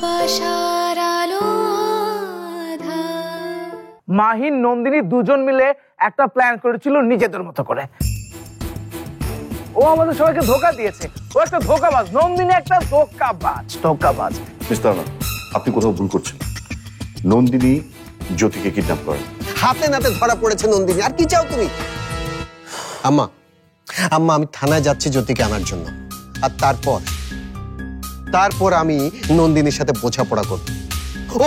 ভালোবাসার আলো আঁধার। মাহিন নন্দিনী দুজন মিলে একটা প্ল্যান করেছিল নিজেদের মতো করে। ও আমাদের সবাইকে ধোকা দিয়েছে। ও একটা ধোকাবাজ, নন্দিনী একটা ধোকাবাজ। মিস্টার আনন্দ, আপনি কোথাও ভুল করছেন। নন্দিনী জ্যোতিকে কিডন্যাপ করেন। হাতে নাতে ধরা পড়েছে নন্দিনী। আর কি চাও তুমি? আম্মা আম্মা আমি থানায় যাচ্ছি জ্যোতিকে আনার জন্য। আর তারপর আমি নন্দিনীর সাথে বোঝাপড়া করব।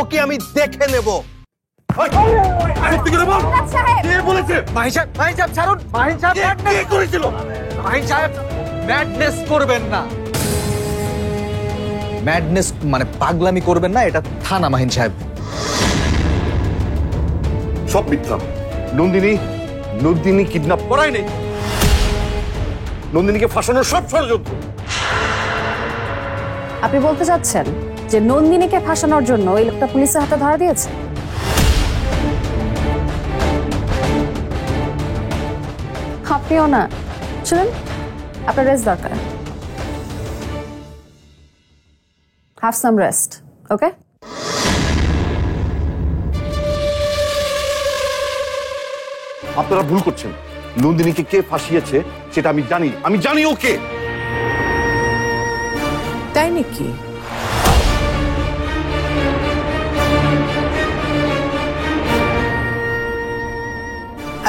ওকে আমি দেখে নেব। ম্যাডনেস মানে পাগলামি করবেন না, এটা থানা মাহিন সাহেব। সব মিথ্যা। নন্দিনী কিডন্যাপ করাই নেই। নন্দিনীকে ফাঁসানোর সব ষড়যন্ত্র। আপনি বলতে চাচ্ছেন যে নন্দিনীকে ফাঁসানোর জন্য ওই লোকটা পুলিশের হাতে ধরা দিয়েছে? আপনিও না, শুনুন, আপনার রেস্ট দরকার। হ্যাভ সাম রেস্ট, ওকে? আপনারা ভুল করছেন। নন্দিনীকে কে ফাঁসিয়েছে সেটা আমি জানি ওকে। তাই নাকি?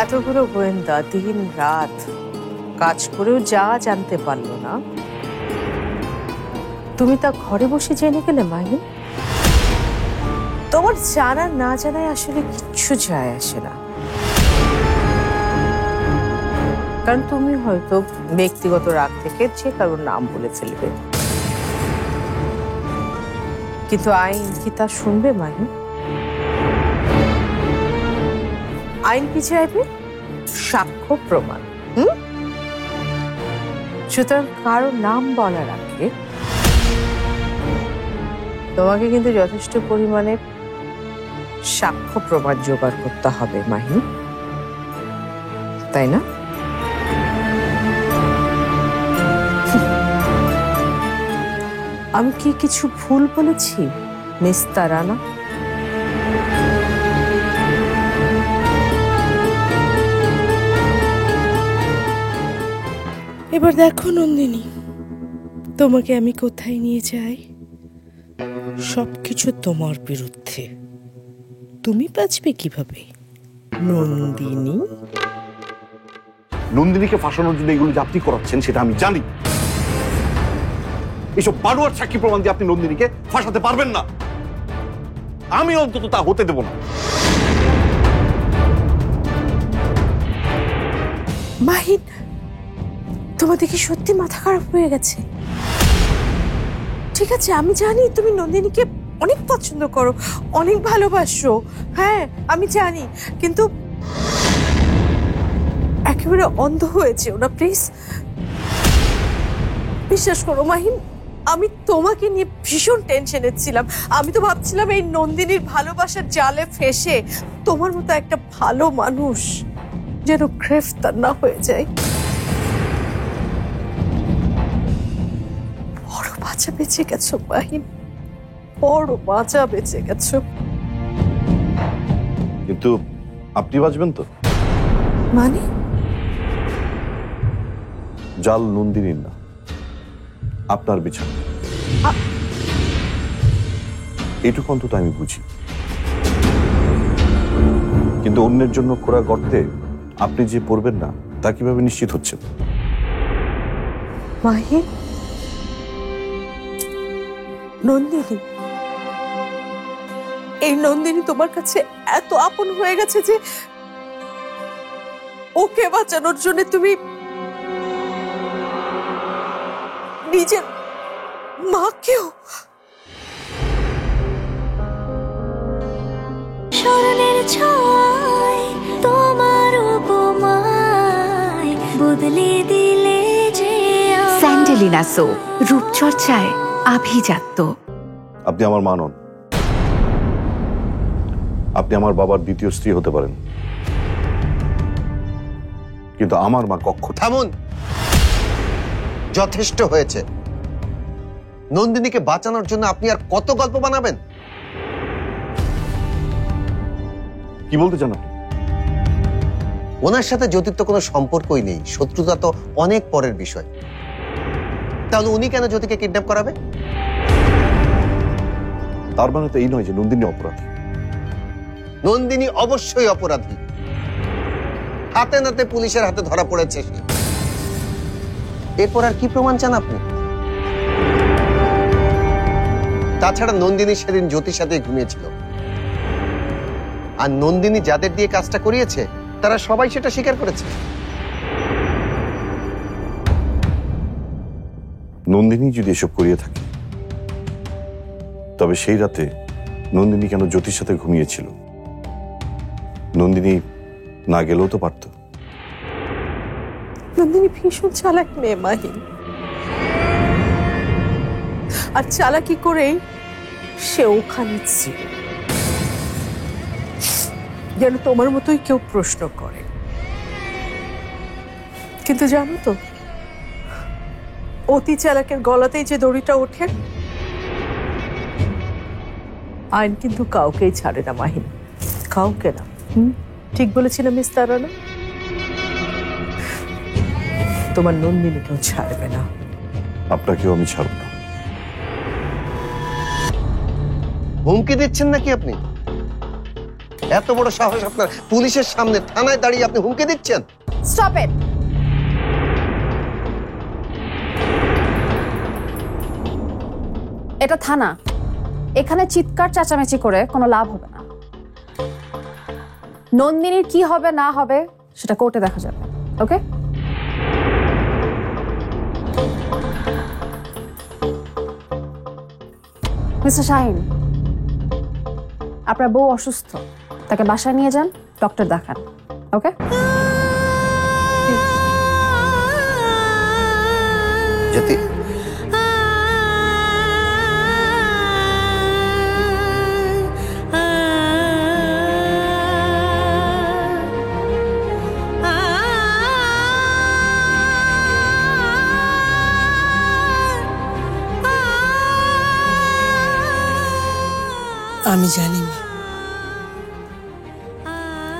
এতগুলো গোয়েন্দা দিন রাত কাজ করেও যা জানতে পারলো না, তুমি তা ঘরে বসে জেনে গেলে মাহিন? তোমার জানা না জানায় আসলে কিচ্ছু যায় আসে না, কারণ তুমি হয়তো ব্যক্তিগত রাগ থেকে যে কারোর নাম বলে ফেলবে, কিন্তু আইন কি তা শুনবে মাহিন? আইন কি চাইবে? সাক্ষ্য প্রমাণ। সুতরাং কারো নাম বলার আগে তোমাকে কিন্তু যথেষ্ট পরিমাণে সাক্ষ্য প্রমাণ জোগাড় করতে হবে মাহিন, তাই না? আমি কি কিছু ভুল বলেছি মিস তারানা? এবার দেখো নন্দিনী, তোমাকে আমি কোথায় নিয়ে যাই। সবকিছু তোমার বিরুদ্ধে, তুমি বাঁচবে কিভাবে? নন্দিনীকে ফাঁসানোর জন্য এগুলো যে আপনি করাচ্ছেন সেটা আমি জানি। এইসব বানোয়ার সাক্ষী প্রমাণ দিয়ে আপনি নন্দিনীকে ফাঁসাতে পারবেন না। আমি অন্তত তা হতে দেব না। মাহিন, তোমার দেখি সত্যি মাথা খারাপ হয়ে গেছে। ঠিক আছে, আমি জানি তুমি নন্দিনীকে অনেক পছন্দ করো, অনেক ভালোবাসো, হ্যাঁ আমি জানি, কিন্তু একেবারে অন্ধ হয়েছে ওরা। প্লিজ বিশ্বাস করো মাহিন, আমি তোমাকে নিয়ে ভীষণ টেনশনে ছিলাম। আমি তো ভাবছিলাম এই নন্দিনীর ভালোবাসার জালে ফেসে তোমার মতো একটা ভালো মানুষ যেন গ্রেফতার না হয়ে যায়। বড় বাঁচা বেঁচে গেছো মাহিন, বড় বাঁচা বেঁচে গেছো। কিন্তু আপনি বাঁচবেন তো? মানে? জাল নন্দিনীর না, আপনার বিছানা। এটুকু অন্তত আমি বুঝি। কিন্তু অন্যের জন্য খোঁড়া গর্তে আপনি যে পড়বেন না তা কিভাবে নিশ্চিত হচ্ছে? মাহিন, নন্দিনী, এই নন্দিনী তোমার কাছে এত আপন হয়ে গেছে যে ওকে বাঁচানোর জন্য তুমি নিজের মাকেও। স্মরণের ছয় তোমার উপমায় বদলে দিলে যে স্যান্ডেলিনা সো, রূপচর্চায় আভিজাত্য। আপনি আমার মা নন, আপনি আমার বাবার দ্বিতীয় স্ত্রী হতে পারেন, কিন্তু আমার মা কখনো। থামুন, যথেষ্ট হয়েছে। নন্দিনীকে বাঁচানোর জন্য আপনি আর কত গল্প বানাবেন? কি বলতে চান আপনি? ওনার সাথে জ্যোতির তো কোনো সম্পর্কই নেই, শত্রুতা তো অনেক পরের বিষয়। তাহলে উনি কেন জ্যোতিকে কিডন্যাপ করাবে? তার মানে তো এই নয় যে নন্দিনী অপরাধী। নন্দিনী অবশ্যই অপরাধী, হাতে নাতে পুলিশের হাতে ধরা পড়েছে সে। এরপর আর কি প্রমাণ চান আপনি? তাছাড়া নন্দিনী সেদিন জ্যোতির সাথে ঘুমিয়েছিল, আর নন্দিনী যাদের দিয়ে কাজটা করিয়েছে তারা সবাই সেটা স্বীকার করেছে। নন্দিনী যদি এসব করিয়ে থাকে, তবে সেই রাতে নন্দিনী কেন জ্যোতির সাথে ঘুমিয়েছিল? নন্দিনী না গেলেও তো পারত। নন্দিনী ভীষণ চালাক মেয়ে মাহিন, আর চালাকি করেই সে ওখানে ছিল যেন তোমার মতোই কেউ প্রশ্ন করে। কিন্তু জানো তো, অতি চালাকের গলাতেই যে দড়িটা ওঠে, আইন কিন্তু কাউকেই ছাড়ে না মাহিন, কাউকে না। ঠিক বলেছিলাম মিস তারানা? তোমার নন্দিনীকেও ছাড়বে না। আপনাকেও আমি ছাড়ব না। হুমকি দিচ্ছেন নাকি আপনি? এত বড় সাহস আপনার, পুলিশের সামনে থানায় দাঁড়িয়ে আপনি হুমকি দিচ্ছেন? Stop it. এটা থানা, এখানে চিৎকার চেঁচামেচি করে কোনো লাভ হবে না। নন্দিনীর কি হবে না হবে সেটা কোর্টে দেখা যাবে। ওকে? মিস্টার শাহিন, আপনার বউ অসুস্থ, তাকে বাসায় নিয়ে যান, ডক্টর দেখান। ওকে? জ্যোতি, আমি জানি না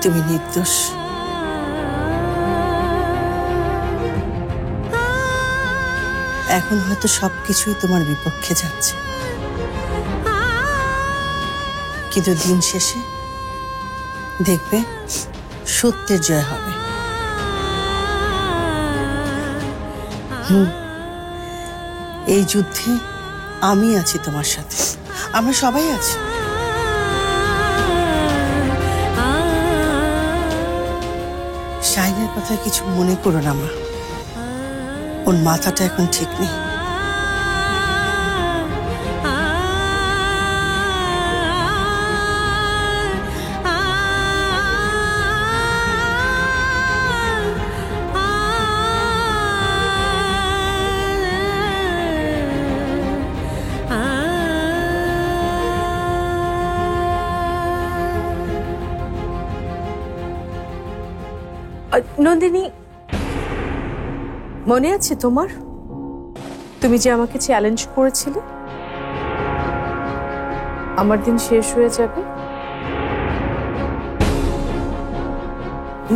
তুমি নির্দোষ, এখন হয়তো সবকিছুই তোমার বিপক্ষে যাচ্ছে, কিন্তু দিন শেষে দেখবে সত্যের জয় হবে। এই যুদ্ধে আমি আছি তোমার সাথে, আমরা সবাই আছি। শাহিনের কথা কিছু মনে করো না মা, ওর মাথাটা এখন ঠিক নেই। নন্দিনী, মনে আছে তোমার, তুমি যে আমাকে চ্যালেঞ্জ করেছিলে আমার দিন শেষ হয়ে যাবে?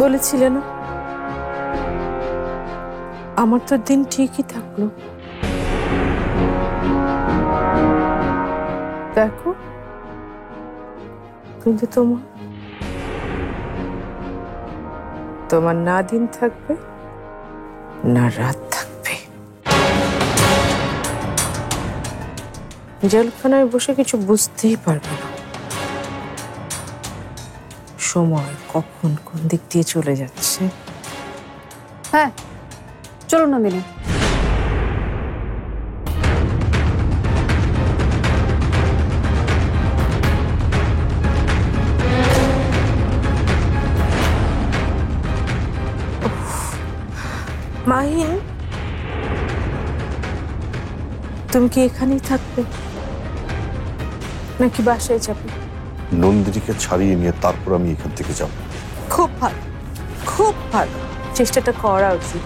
বলেছিলে না? আমার তো দিন ঠিকই থাকলো। দেখো, কিন্তু তোমার না দিন থাকবে না রাত থাকবে। জেলখানায় বসে কিছু বুঝতেই পারবে না, সময় কখন কোন দিক দিয়ে চলে যাচ্ছে। হ্যাঁ, চলুন নন্দিনী। মাহিন, তুমি কি এখানেই থাকবে নাকি বাসায় যাবে? নন্দিনীকে ছাড়িয়ে নিয়ে তারপর আমি এখান থেকে যাব। খুব ভালো, খুব ভালো, চেষ্টাটা করা উচিত।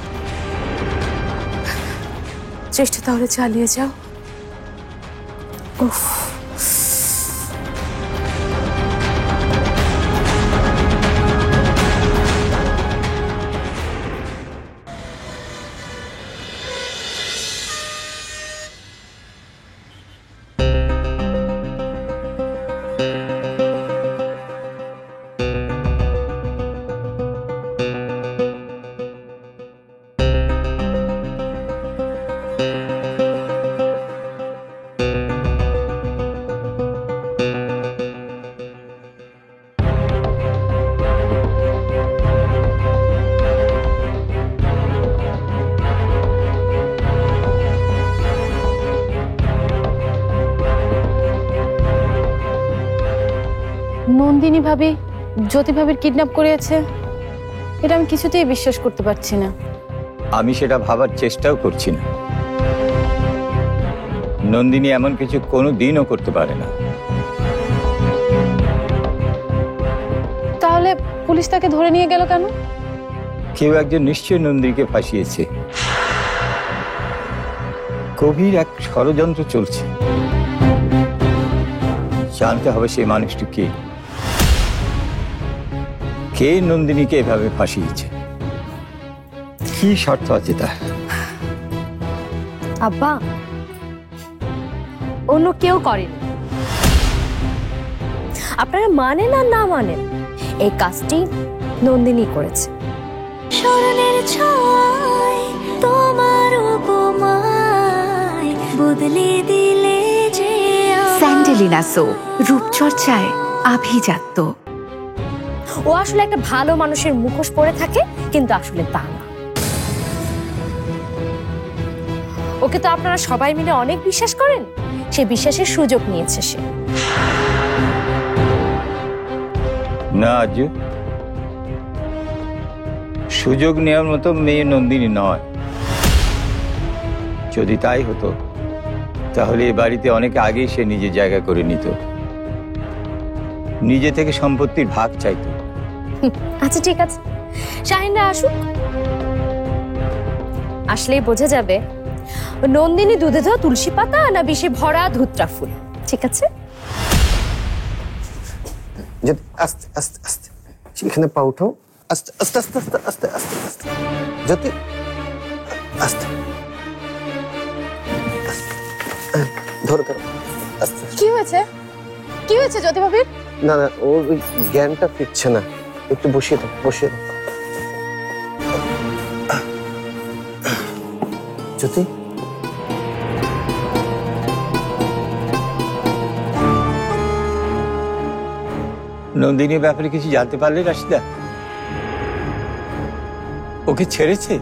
চেষ্টা তাহলে চালিয়ে যাও, নন্দিনী ভাবি জ্যোতি ভাবির কিডন্যাপ করিয়েছে, এটা আমি কিছুতেই বিশ্বাস করতে পারছি না। আমি সেটা ভাবার চেষ্টাও করছি না। নন্দিনী এমন কিছু কোনো দিনও করতে পারে না। তাহলে পুলিশ তাকে ধরে নিয়ে গেল কেন? কেউ একজন নিশ্চয়ই নন্দিনীকে ফাঁসিয়েছে। গভীর এক ষড়যন্ত্র চলছে। জানতে হবে সেই মানুষটি কে, কে নন্দিনীকে এভাবে ফাঁসিয়েছে, কি স্বার্থ আছে তার। আব্বা, অন্য কেউ করেনি। আপনারা মানেন আর না মানেন, এই কাজটি নন্দিনী করেছে। স্মরণের ছয় তোমার উপমায় বদলে দিলে যে স্যান্ডেলিনা সো, রূপচর্চায় আভিজাত্য। ও আসলে একটা ভালো মানুষের মুখোশ পরে থাকে, কিন্তু আসলে তা না। ওকে তো আপনারা সবাই মিলে অনেক বিশ্বাস করেন, সে বিশ্বাসের সুযোগ নিয়েছে সে। না আজ সুযোগ নেওয়ার মতো মেয়ে নন্দিনী নয়। যদি তাই হতো তাহলে এ বাড়িতে অনেক আগেই সে নিজের জায়গা করে নিত, নিজে থেকে সম্পত্তির ভাগ চাইতো। আচ্ছা ঠিক আছে, শাহিনরা আসুক, আসলেই বোঝা যাবে নন্দিনী দুধে ধোয়া তুলসী পাতা না বিষে ভরা ধুত্রা ফুল। ঠিক আছে, আস্তে আস্তে আস্তে সেখানে পা উঠাও, আস্তে আস্তে আস্তে আস্তে আস্তে আস্তে আস্তে জ্যোতি, আস্তে ধরো ধরো, আস্তে। কি হয়েছে? কি হয়েছে জ্যোতি ভাবির? না না, ওর ওই জ্ঞানটা ফিরছে না, একটু বসিয়ে দাও, বসিয়ে দাও। জ্যোতি, নন্দিনীর ব্যাপারে কিছু জানতে পারলে রাশিদা? ওকে ছেড়েছে?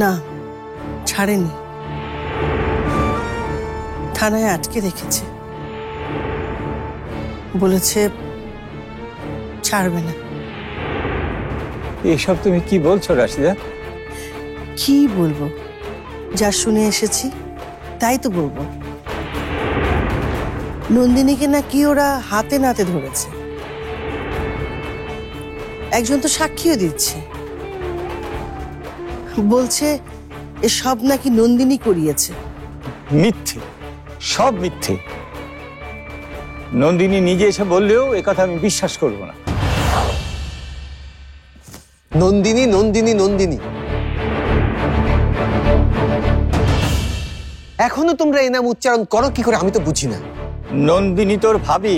না, ছাড়েনি, থানায় আটকে রেখেছে, বলেছে ছাড়বে না। এসব তুমি কি বলছো রাশিদা? কি বলবো, যা শুনে এসেছি তাই তো বলবো। নন্দিনীকে নাকি ওরা হাতে নাতে ধরেছে, একজন তো সাক্ষীও দিচ্ছে, বলছে এসব নাকি নন্দিনী করিয়েছে। মিথ্যে, সব মিথ্যে। নন্দিনী নিজে এসে বললেও একথা আমি বিশ্বাস করব না। নন্দিনী নন্দিনী নন্দিনী, এখনো তোমরা এই নাম উচ্চারণ করো কি করে আমি তো বুঝি না। নন্দিনী তোর ভাবি,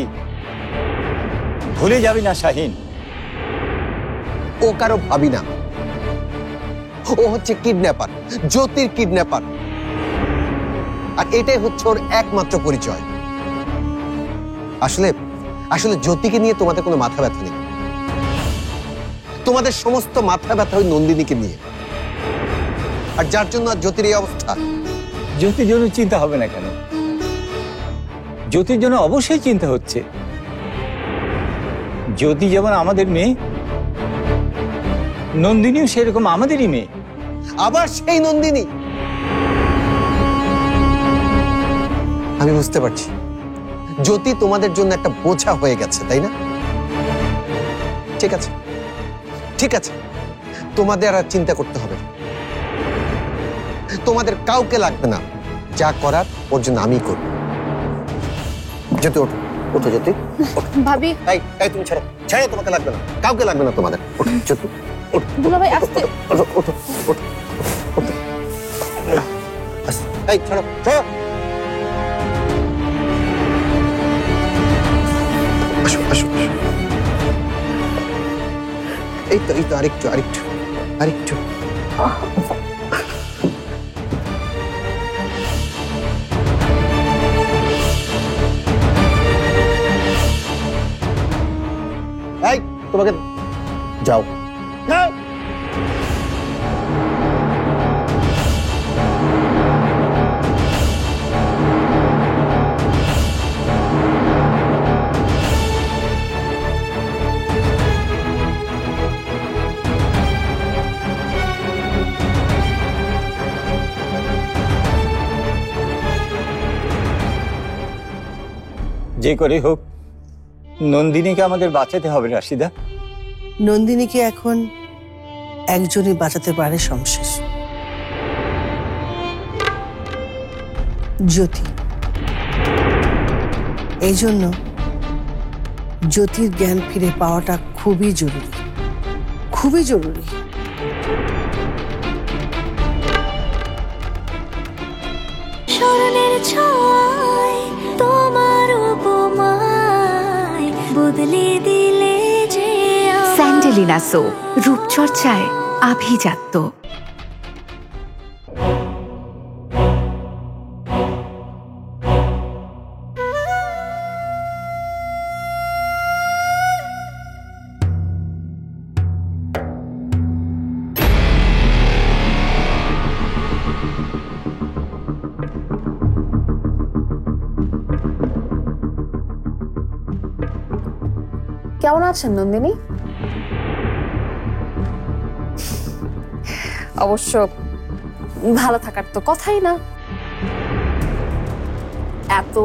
ভুলে যাবি না শাহিন। ও কারো ভাবি না, ও হচ্ছে কিডন্যাপার, জ্যোতির কিডন্যাপার, আর এটাই হচ্ছে ওর একমাত্র পরিচয়। আসলে আসলে জ্যোতিকে নিয়ে তোমাদের কোনো মাথা ব্যথা নেই, তোমাদের সমস্ত মাথা ব্যথা ওই নন্দিনীকে নিয়ে, আর যার জন্য আর জ্যোতির এই অবস্থা। জ্যোতির জন্য চিন্তা হবে না কেন? জ্যোতির জন্য অবশ্যই চিন্তা হচ্ছে। জ্যোতি যেমন আমাদের মেয়ে, নন্দিনীও সেরকম আমাদেরই মেয়ে। আবার সেই নন্দিনী? আমি বুঝতে পারছি জ্যোতি তোমাদের জন্য একটা বোঝা হয়ে গেছে, তাই না? ঠিক আছে, ঠিক আছে, তোমাদের আর চিন্তা করতে হবে না, তোমাদের কাউকে লাগবে না, যা করার ওর জন্য আমি করব। জ্যোতি ওঠো, ওঠো জ্যোতি, ওঠো। ভাবি। এই তুমি ছাড়ো, ছাড়ো, তোমাকে লাগবে না, কাউকে লাগবে না তোমাদের। ওঠো জ্যোতি, ওঠো। দুলাভাই আস্তে। ওঠো, ওঠো, ওঠো, ওঠো। এই ছাড়ো, ছাড়ো। আসো, আসো, আসো। এই তো আরেকটু, আরেকটু, আরেকটু। এই তোমাকে যাও, যাও। যে করে হোক নন্দিনীকে আমাদের বাঁচাতে হবে রাশিদা। নন্দিনীকে এখন একজনই বাঁচাতে পারে, শমশের। জ্যোতি। এই জন্য জ্যোতির জ্ঞান ফিরে পাওয়াটা খুবই জরুরি, খুবই জরুরি। স্মরণের ছয় তোমার উপমায় বদলে দিলে যে স্যান্ডেলিনা সো, রূপচর্চায় আভিজাত্য। কেমন আছেন নন্দিনী? অবশ্য ভালো থাকার তো কথাই না। এত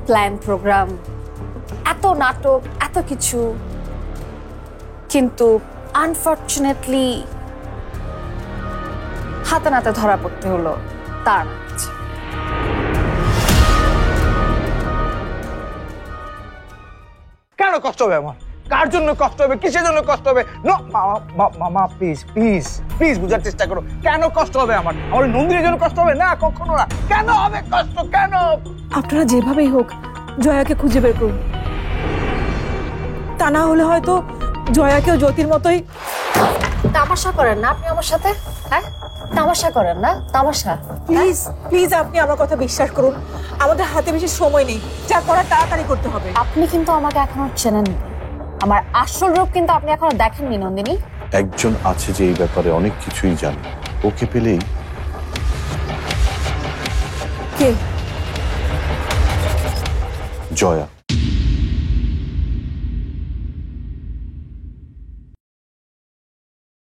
প্ল্যান প্রোগ্রাম, এত নাটক, এত কিছু, কিন্তু আনফর্চুনেটলি হাতে নাতে ধরা পড়তে হলো তার কাছে। কেন কষ্ট হবে আমার? কার জন্য কষ্ট হবে? কিসের জন্য কষ্ট হবে? মামা প্লিজ প্লিজ প্লিজ বুঝার চেষ্টা করো। কেন কষ্ট হবে আমার? আমার নন্দিনীর জন্য কষ্ট হবে না, কখনো না। কেন হবে কষ্ট? কেন? আপনারা যেভাবেই হোক জয়াকে খুঁজে বের করুন, তা না হলে হয়তো জয়াকেও জ্যোতির মতোই। তামাশা করেন না আপনি আমার সাথে? হ্যাঁ, তামাশা করেন না, তামাশা। প্লিজ প্লিজ আপনি আমার কথা বিশ্বাস করুন, আমাদের হাতে বেশি সময় নেই, যা করার তাড়াতাড়ি করতে হবে। আপনি কিন্তু আমাকে এখনো চেনেন, আমার আসল রূপ কিন্তু আপনি এখনো দেখেননি নন্দিনী। একজন আছে যে এই ব্যাপারে অনেক কিছুই জানে, ওকে পেলেই। কে? জয়া।